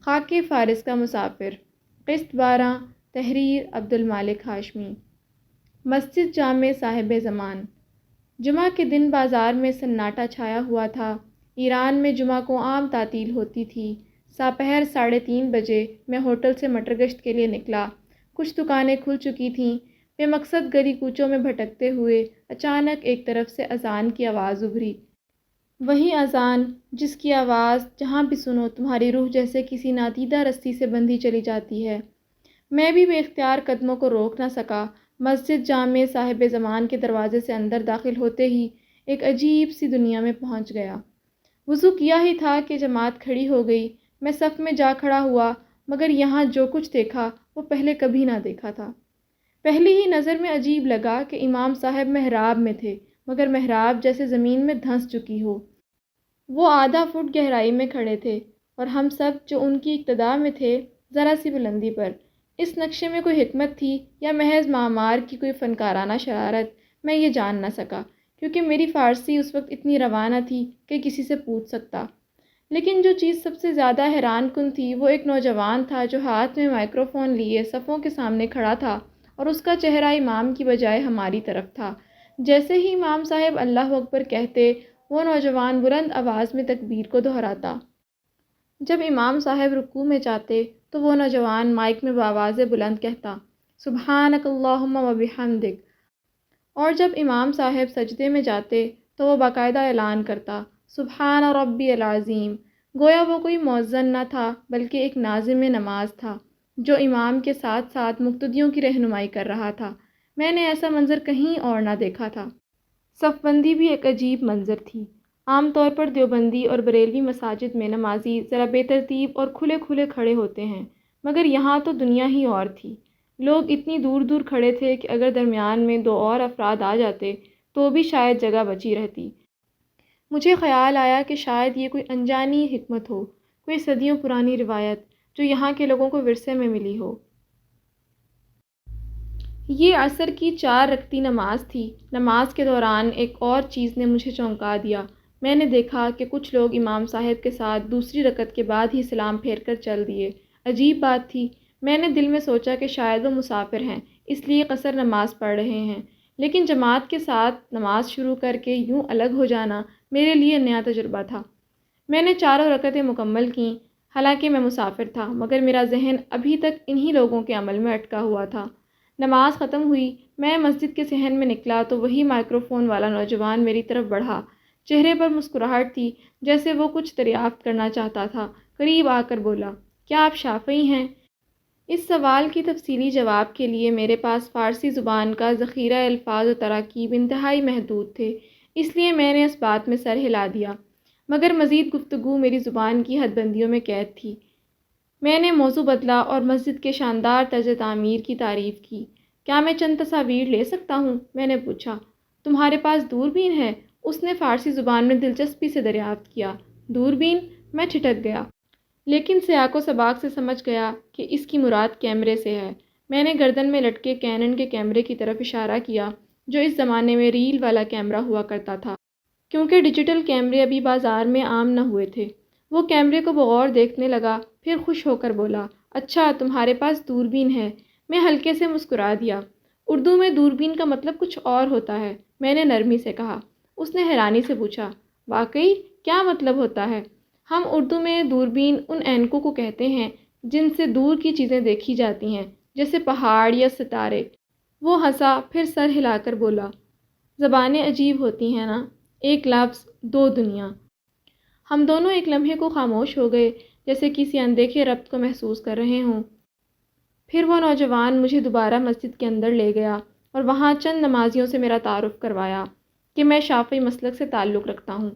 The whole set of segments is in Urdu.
خاک فارس کا مسافر، قسط 12، تحریر عبدالمالک ہاشمی۔ مسجد جامع صاحب زمان۔ جمعہ کے دن بازار میں سناٹا چھایا ہوا تھا۔ ایران میں جمعہ کو عام تعطیل ہوتی تھی۔ ساپہر 3:30 بجے میں ہوٹل سے مٹر گشت کے لیے نکلا۔ کچھ دکانیں کھل چکی تھیں۔ بے مقصد گلی کوچوں میں بھٹکتے ہوئے اچانک ایک طرف سے اذان کی آواز ابھری۔ وہی اذان جس کی آواز جہاں بھی سنو تمہاری روح جیسے کسی نادیدہ رسی سے بندھی چلی جاتی ہے۔ میں بھی بے اختیار قدموں کو روک نہ سکا۔ مسجد جامع صاحب زمان کے دروازے سے اندر داخل ہوتے ہی ایک عجیب سی دنیا میں پہنچ گیا۔ وضو کیا ہی تھا کہ جماعت کھڑی ہو گئی۔ میں صف میں جا کھڑا ہوا، مگر یہاں جو کچھ دیکھا وہ پہلے کبھی نہ دیکھا تھا۔ پہلی ہی نظر میں عجیب لگا کہ امام صاحب محراب میں تھے، مگر محراب جیسے زمین میں دھنس چکی ہو۔ وہ آدھا فٹ گہرائی میں کھڑے تھے اور ہم سب جو ان کی ابتدا میں تھے ذرا سی بلندی پر۔ اس نقشے میں کوئی حکمت تھی یا محض معمار کی کوئی فنکارانہ شرارت، میں یہ جان نہ سکا، کیونکہ میری فارسی اس وقت اتنی رواں نہ تھی کہ کسی سے پوچھ سکتا۔ لیکن جو چیز سب سے زیادہ حیران کن تھی وہ ایک نوجوان تھا جو ہاتھ میں مائکروفون لیے صفوں کے سامنے کھڑا تھا اور اس کا چہرہ امام کی بجائے ہماری طرف تھا۔ جیسے ہی امام صاحب اللہ اکبر کہتے، وہ نوجوان بلند آواز میں تکبیر کو دہراتا۔ جب امام صاحب رکوع میں جاتے تو وہ نوجوان مائک میں بآواز بلند کہتا، سبحانک اللہم و بحمدک۔ اور جب امام صاحب سجدے میں جاتے تو وہ باقاعدہ اعلان کرتا، سبحان ربی العظیم۔ گویا وہ کوئی مؤذن نہ تھا بلکہ ایک ناظم نماز تھا جو امام کے ساتھ ساتھ مقتدیوں کی رہنمائی کر رہا تھا۔ میں نے ایسا منظر کہیں اور نہ دیکھا تھا۔ صف بندی بھی ایک عجیب منظر تھی۔ عام طور پر دیوبندی اور بریلوی مساجد میں نمازی ذرا بے ترتیب اور کھلے کھلے کھڑے ہوتے ہیں، مگر یہاں تو دنیا ہی اور تھی۔ لوگ اتنی دور دور کھڑے تھے کہ اگر درمیان میں 2 اور افراد آ جاتے تو بھی شاید جگہ بچی رہتی۔ مجھے خیال آیا کہ شاید یہ کوئی انجانی حکمت ہو، کوئی صدیوں پرانی روایت جو یہاں کے لوگوں کو ورثے میں ملی ہو۔ یہ عصر کی 4 رکعتی نماز تھی۔ نماز کے دوران ایک اور چیز نے مجھے چونکا دیا۔ میں نے دیکھا کہ کچھ لوگ امام صاحب کے ساتھ دوسری رکعت کے بعد ہی سلام پھیر کر چل دیے۔ عجیب بات تھی۔ میں نے دل میں سوچا کہ شاید وہ مسافر ہیں، اس لیے قصر نماز پڑھ رہے ہیں، لیکن جماعت کے ساتھ نماز شروع کر کے یوں الگ ہو جانا میرے لیے نیا تجربہ تھا۔ میں نے 4 رکعتیں مکمل کیں، حالانکہ میں مسافر تھا، مگر میرا ذہن ابھی تک انہی لوگوں کے عمل میں اٹکا ہوا تھا۔ نماز ختم ہوئی، میں مسجد کے صحن میں نکلا تو وہی مائکروفون والا نوجوان میری طرف بڑھا۔ چہرے پر مسکراہٹ تھی، جیسے وہ کچھ دریافت کرنا چاہتا تھا۔ قریب آ کر بولا، کیا آپ شافعی ہیں؟ اس سوال کی تفصیلی جواب کے لیے میرے پاس فارسی زبان کا ذخیرہ الفاظ و تراکیب انتہائی محدود تھے، اس لیے میں نے اس بات میں سر ہلا دیا، مگر مزید گفتگو میری زبان کی حد بندیوں میں قید تھی۔ میں نے موضوع بدلا اور مسجد کے شاندار طرز تعمیر کی تعریف کی۔ کیا میں چند تصاویر لے سکتا ہوں؟ میں نے پوچھا۔ تمہارے پاس دوربین ہے؟ اس نے فارسی زبان میں دلچسپی سے دریافت کیا۔ دوربین؟ میں ٹھٹک گیا، لیکن سیاق و سباق سے سمجھ گیا کہ اس کی مراد کیمرے سے ہے۔ میں نے گردن میں لٹکے کینن کے کیمرے کی طرف اشارہ کیا، جو اس زمانے میں ریل والا کیمرہ ہوا کرتا تھا، کیونکہ ڈیجیٹل کیمرے ابھی بازار میں عام نہ ہوئے تھے۔ وہ کیمرے کو بغور دیکھنے لگا، پھر خوش ہو کر بولا، اچھا تمہارے پاس دوربین ہے۔ میں ہلکے سے مسکرا دیا۔ اردو میں دوربین کا مطلب کچھ اور ہوتا ہے، میں نے نرمی سے کہا۔ اس نے حیرانی سے پوچھا، واقعی؟ کیا مطلب ہوتا ہے؟ ہم اردو میں دوربین ان اینکوں کو کہتے ہیں جن سے دور کی چیزیں دیکھی جاتی ہیں، جیسے پہاڑ یا ستارے۔ وہ ہنسا، پھر سر ہلا کر بولا، زبانیں عجیب ہوتی ہیں نا، ایک لفظ 2 دنیا۔ ہم دونوں ایک لمحے کو خاموش ہو گئے، جیسے کسی اندیکھے ربط کو محسوس کر رہے ہوں۔ پھر وہ نوجوان مجھے دوبارہ مسجد کے اندر لے گیا اور وہاں چند نمازیوں سے میرا تعارف کروایا کہ میں شافعی مسلک سے تعلق رکھتا ہوں۔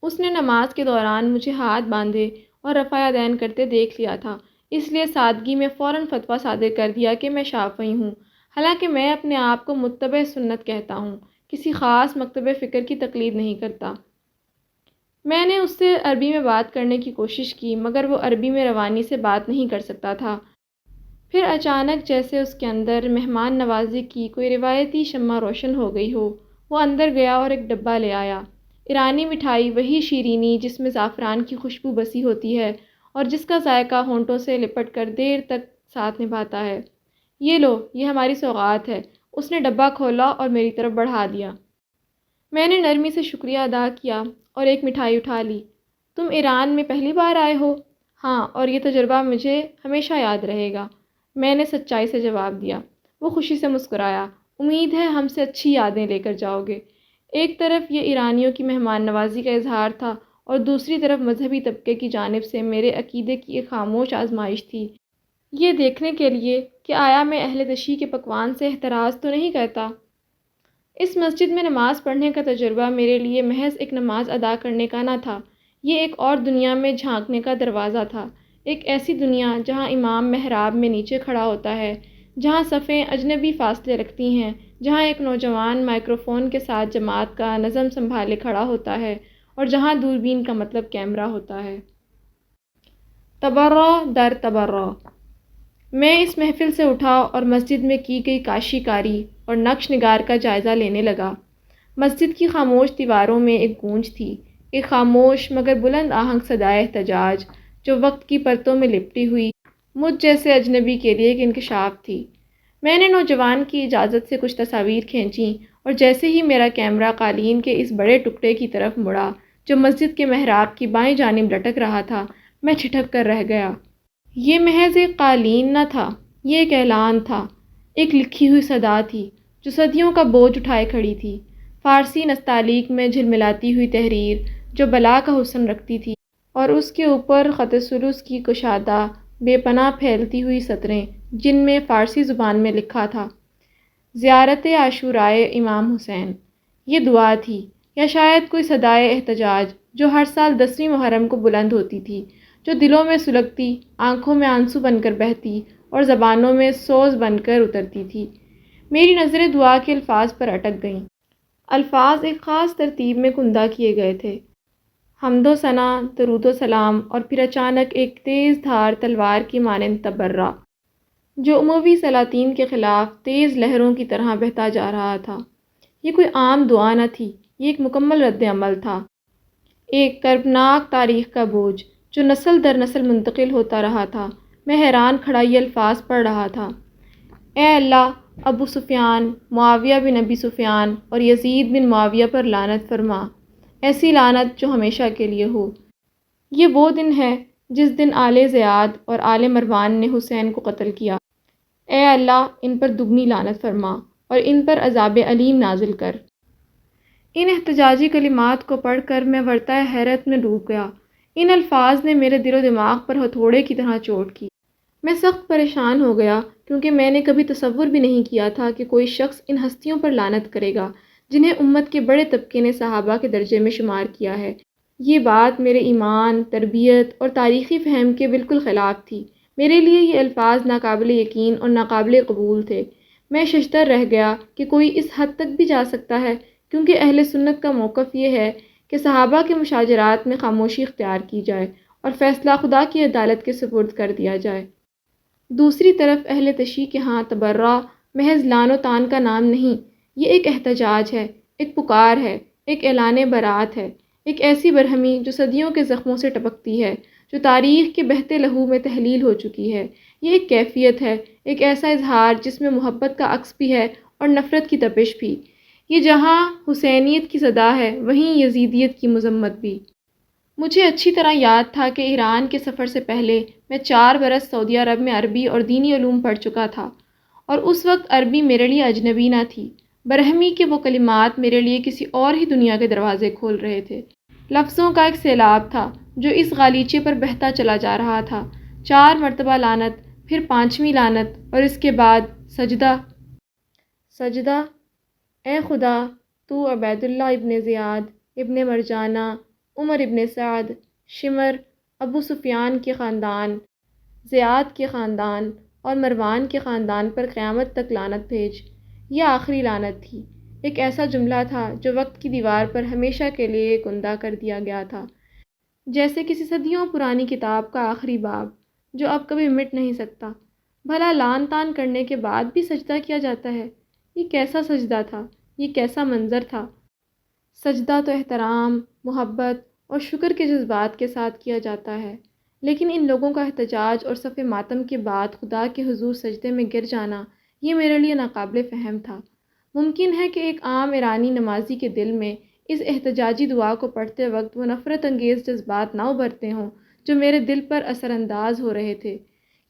اس نے نماز کے دوران مجھے ہاتھ باندھے اور رفع یدین کرتے دیکھ لیا تھا، اس لیے سادگی میں فوراً فتویٰ صادر کر دیا کہ میں شافعی ہوں، حالانکہ میں اپنے آپ کو متبع سنت کہتا ہوں، کسی خاص مکتب فکر کی تقلید نہیں کرتا۔ میں نے اس سے عربی میں بات کرنے کی کوشش کی، مگر وہ عربی میں روانی سے بات نہیں کر سکتا تھا۔ پھر اچانک جیسے اس کے اندر مہمان نوازی کی کوئی روایتی شمع روشن ہو گئی ہو، وہ اندر گیا اور ایک ڈبہ لے آیا۔ ایرانی مٹھائی، وہی شیرینی جس میں زعفران کی خوشبو بسی ہوتی ہے اور جس کا ذائقہ ہونٹوں سے لپٹ کر دیر تک ساتھ نبھاتا ہے۔ یہ لو، یہ ہماری سوغات ہے۔ اس نے ڈبہ کھولا اور میری طرف بڑھا دیا۔ میں نے نرمی سے شکریہ ادا کیا اور ایک مٹھائی اٹھا لی۔ تم ایران میں پہلی بار آئے ہو؟ ہاں، اور یہ تجربہ مجھے ہمیشہ یاد رہے گا، میں نے سچائی سے جواب دیا۔ وہ خوشی سے مسکرایا۔ امید ہے ہم سے اچھی یادیں لے کر جاؤ گے۔ ایک طرف یہ ایرانیوں کی مہمان نوازی کا اظہار تھا اور دوسری طرف مذہبی طبقے کی جانب سے میرے عقیدے کی ایک خاموش آزمائش تھی، یہ دیکھنے کے لیے کہ آیا میں اہل تشیع کے پکوان سے احتراز تو نہیں کرتا۔ اس مسجد میں نماز پڑھنے کا تجربہ میرے لیے محض ایک نماز ادا کرنے کا نہ تھا، یہ ایک اور دنیا میں جھانکنے کا دروازہ تھا، ایک ایسی دنیا جہاں امام محراب میں نیچے کھڑا ہوتا ہے، جہاں صفیں اجنبی فاصلے رکھتی ہیں، جہاں ایک نوجوان مائکروفون کے ساتھ جماعت کا نظم سنبھالے کھڑا ہوتا ہے اور جہاں دوربین کا مطلب کیمرہ ہوتا ہے۔ تبرع در تبرع۔ میں اس محفل سے اٹھا اور مسجد میں کی گئی کاشی کاری اور نقش نگار کا جائزہ لینے لگا۔ مسجد کی خاموش دیواروں میں ایک گونج تھی، ایک خاموش مگر بلند آہنگ صدائے احتجاج جو وقت کی پرتوں میں لپٹی ہوئی مجھ جیسے اجنبی کے لیے ایک انکشاف تھی۔ میں نے نوجوان کی اجازت سے کچھ تصاویر کھینچیں اور جیسے ہی میرا کیمرہ قالین کے اس بڑے ٹکڑے کی طرف مڑا جو مسجد کے محراب کی بائیں جانب لٹک رہا تھا، میں ٹھٹک کر رہ گیا۔ یہ محض ایک قالین نہ تھا، یہ ایک اعلان تھا، ایک لکھی ہوئی صدا تھی جو صدیوں کا بوجھ اٹھائے کھڑی تھی، فارسی نستعلیق میں جھلملاتی ہوئی تحریر جو بلا کا حسن رکھتی تھی اور اس کے اوپر خط ثلث کی کشادہ بے پناہ پھیلتی ہوئی سطریں جن میں فارسی زبان میں لکھا تھا، زیارت عاشورائے امام حسین۔ یہ دعا تھی یا شاید کوئی صدائے احتجاج جو ہر سال 10ویں محرم کو بلند ہوتی تھی، جو دلوں میں سلگتی، آنکھوں میں آنسو بن کر بہتی اور زبانوں میں سوز بن کر اترتی تھی۔ میری نظریں دعا کے الفاظ پر اٹک گئیں۔ الفاظ ایک خاص ترتیب میں کندہ کیے گئے تھے، حمد و ثنا، درود و سلام، اور پھر اچانک ایک تیز دھار تلوار کی مانند تبرع جو اموی سلاطین کے خلاف تیز لہروں کی طرح بہتا جا رہا تھا۔ یہ کوئی عام دعا نہ تھی، یہ ایک مکمل رد عمل تھا، ایک کربناک تاریخ کا بوجھ جو نسل در نسل منتقل ہوتا رہا تھا۔ میں حیران کھڑا یہ الفاظ پڑھ رہا تھا، اے اللہ، ابو سفیان، معاویہ بن ابی سفیان اور یزید بن معاویہ پر لعنت فرما، ایسی لعنت جو ہمیشہ کے لیے ہو۔ یہ وہ دن ہے جس دن آل زیاد اور آل مروان نے حسین کو قتل کیا۔ اے اللہ، ان پر دگنی لعنت فرما اور ان پر عذاب علیم نازل کر۔ ان احتجاجی کلمات کو پڑھ کر میں ورطۂ حیرت میں ڈوب گیا۔ ان الفاظ نے میرے دل و دماغ پر ہتھوڑے کی طرح چوٹ کی۔ میں سخت پریشان ہو گیا کیونکہ میں نے کبھی تصور بھی نہیں کیا تھا کہ کوئی شخص ان ہستیوں پر لعنت کرے گا جنہیں امت کے بڑے طبقے نے صحابہ کے درجے میں شمار کیا ہے۔ یہ بات میرے ایمان، تربیت اور تاریخی فہم کے بالکل خلاف تھی۔ میرے لیے یہ الفاظ ناقابل یقین اور ناقابل قبول تھے۔ میں ششدر رہ گیا کہ کوئی اس حد تک بھی جا سکتا ہے، کیونکہ اہل سنت کا موقف یہ ہے کہ صحابہ کے مشاجرات میں خاموشی اختیار کی جائے اور فیصلہ خدا کی عدالت کے سپرد کر دیا جائے۔ دوسری طرف اہل تشیع کے ہاں تبرع محض لعن و طعن کا نام نہیں، یہ ایک احتجاج ہے، ایک پکار ہے، ایک اعلان برات ہے، ایک ایسی برہمی جو صدیوں کے زخموں سے ٹپکتی ہے، جو تاریخ کے بہتے لہو میں تحلیل ہو چکی ہے۔ یہ ایک کیفیت ہے، ایک ایسا اظہار جس میں محبت کا عکس بھی ہے اور نفرت کی تپش بھی۔ یہ جہاں حسینیت کی صدا ہے وہیں یزیدیت کی مذمت بھی۔ مجھے اچھی طرح یاد تھا کہ ایران کے سفر سے پہلے میں 4 برس سعودی عرب میں عربی اور دینی علوم پڑھ چکا تھا، اور اس وقت عربی میرے لیے اجنبی نہ تھی۔ برہمی کے وہ کلمات میرے لیے کسی اور ہی دنیا کے دروازے کھول رہے تھے۔ لفظوں کا ایک سیلاب تھا جو اس غالیچے پر بہتا چلا جا رہا تھا۔ 4 مرتبہ لعنت، پھر 5ویں لعنت، اور اس کے بعد سجدہ۔ سجدہ۔ اے خدا، تو عبید اللہ ابن زیاد، ابن مرجانہ، عمر ابن سعد، شمر، ابو سفیان کے خاندان، زیاد کے خاندان اور مروان کے خاندان پر قیامت تک لعنت بھیج۔ یہ آخری لعنت تھی، ایک ایسا جملہ تھا جو وقت کی دیوار پر ہمیشہ کے لیے کندہ کر دیا گیا تھا، جیسے کسی صدیوں پرانی کتاب کا آخری باب جو اب کبھی مٹ نہیں سکتا۔ بھلا لعن طعن کرنے کے بعد بھی سجدہ کیا جاتا ہے؟ یہ کیسا سجدہ تھا، یہ کیسا منظر تھا؟ سجدہ تو احترام، محبت اور شکر کے جذبات کے ساتھ کیا جاتا ہے، لیکن ان لوگوں کا احتجاج اور صف ماتم کے بعد خدا کے حضور سجدے میں گر جانا، یہ میرے لیے ناقابل فہم تھا۔ ممکن ہے کہ ایک عام ایرانی نمازی کے دل میں اس احتجاجی دعا کو پڑھتے وقت وہ نفرت انگیز جذبات نہ ابھرتے ہوں جو میرے دل پر اثر انداز ہو رہے تھے۔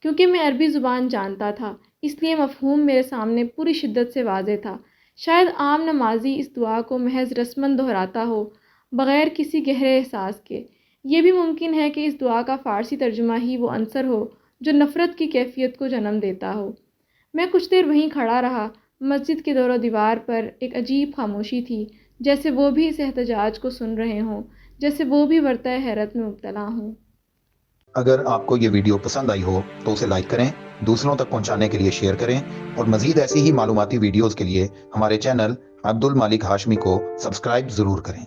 کیونکہ میں عربی زبان جانتا تھا، اس لیے مفہوم میرے سامنے پوری شدت سے واضح تھا۔ شاید عام نمازی اس دعا کو محض رسماً دہراتا ہو، بغیر کسی گہرے احساس کے۔ یہ بھی ممکن ہے کہ اس دعا کا فارسی ترجمہ ہی وہ عنصر ہو جو نفرت کی کیفیت کو جنم دیتا ہو۔ میں کچھ دیر وہیں کھڑا رہا۔ مسجد کے دور و دیوار پر ایک عجیب خاموشی تھی، جیسے وہ بھی اس احتجاج کو سن رہے ہوں، جیسے وہ بھی ورطۂ حیرت میں مبتلا ہوں۔ اگر آپ کو یہ ویڈیو پسند آئی ہو تو اسے لائک کریں، دوسروں تک پہنچانے کے لیے شیئر کریں، اور مزید ایسی ہی معلوماتی ویڈیوز کے لیے ہمارے چینل عبد المالک ہاشمی کو سبسکرائب ضرور کریں۔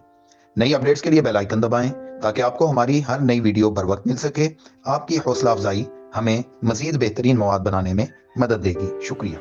نئی اپڈیٹس کے لیے بیل آئیکن دبائیں تاکہ آپ کو ہماری ہر نئی ویڈیو بر وقت مل سکے۔ آپ کی حوصلہ افزائی ہمیں مزید بہترین مواد بنانے میں مدد دے گی۔ شکریہ۔